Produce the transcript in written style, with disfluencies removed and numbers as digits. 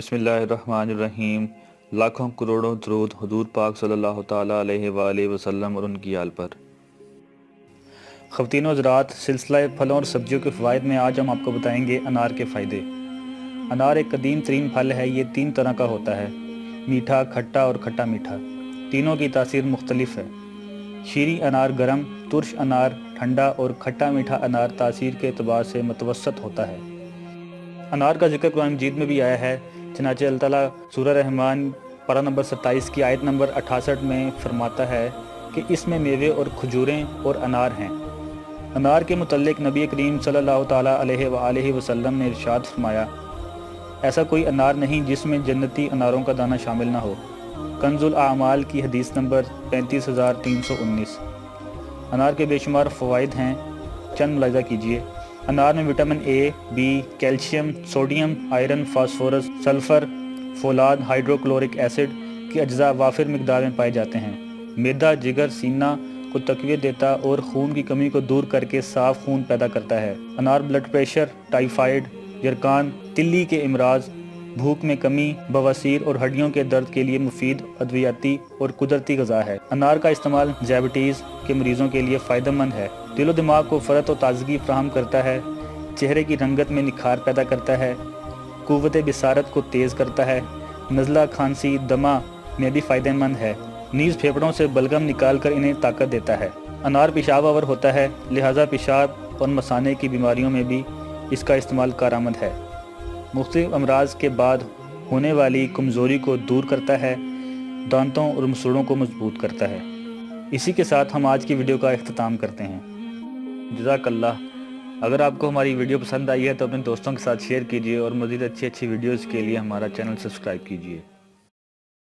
بسم اللہ الرحمن الرحیم۔ لاکھوں کروڑوں درود حضور پاک صلی اللہ تعالیٰ علیہ وآلہ وسلم اور ان کی آل پر۔ خواتین و حضرات، سلسلہ پھلوں اور سبزیوں کے فوائد میں آج ہم آپ کو بتائیں گے انار کے فائدے۔ انار ایک قدیم ترین پھل ہے۔ یہ 3 طرح کا ہوتا ہے: میٹھا، کھٹا اور کھٹا میٹھا۔ تینوں کی تاثیر مختلف ہے۔ شیریں انار گرم، ترش انار ٹھنڈا اور کھٹا میٹھا انار تاثیر کے اعتبار سے متوسط ہوتا ہے۔ انار کا ذکر قرآن مجید میں بھی آیا ہے۔ چنانچہ اللہ تعالیٰ سورہ رحمان پارہ نمبر 27 کی آیت نمبر 68 میں فرماتا ہے کہ اس میں میوے اور کھجوریں اور انار ہیں۔ انار کے متعلق نبی کریم صلی اللہ تعالیٰ علیہ وآلہ وسلم نے ارشاد فرمایا، ایسا کوئی انار نہیں جس میں جنتی اناروں کا دانہ شامل نہ ہو۔ کنز الاعمال کی حدیث نمبر 35319۔ انار کے بے شمار فوائد ہیں، چند ملاحظہ کیجیے۔ انار میں vitamin A, B, calcium, sodium, iron, phosphorus, sulphur, فولاد، ہائیڈروکلورک ایسڈ کے اجزاء وافر مقدار میں پائے جاتے ہیں۔ معدہ، جگر، سینہ کو تقویت دیتا اور خون کی کمی کو دور کر کے صاف خون پیدا کرتا ہے۔ انار بلڈ پریشر، ٹائیفائیڈ، یرقان، تلی کے امراض، بھوک میں کمی، بواسیر اور ہڈیوں کے درد کے لیے مفید ادویاتی اور قدرتی غذا ہے۔ انار کا استعمال ذیابیطیز کے مریضوں کے لیے فائدہ مند ہے۔ دل و دماغ کو فرحت و تازگی فراہم کرتا ہے، چہرے کی رنگت میں نکھار پیدا کرتا ہے، قوت بصارت کو تیز کرتا ہے، نزلہ، کھانسی، دمہ میں بھی فائدہ مند ہے، نیز پھیپھڑوں سے بلغم نکال کر انہیں طاقت دیتا ہے۔ انار پیشاب آور ہوتا ہے، لہٰذا پیشاب اور مثانے کی بیماریوں میں بھی اس کا استعمال کارآمد ہے۔ مختلف امراض کے بعد ہونے والی کمزوری کو دور کرتا ہے، دانتوں اور مسوڑوں کو مضبوط کرتا ہے۔ اسی کے ساتھ ہم آج کی ویڈیو کا اختتام کرتے ہیں۔ جزاک اللہ۔ اگر آپ کو ہماری ویڈیو پسند آئی ہے تو اپنے دوستوں کے ساتھ شیئر کیجیے اور مزید اچھی ویڈیوز کے لیے ہمارا چینل سبسکرائب کیجیے۔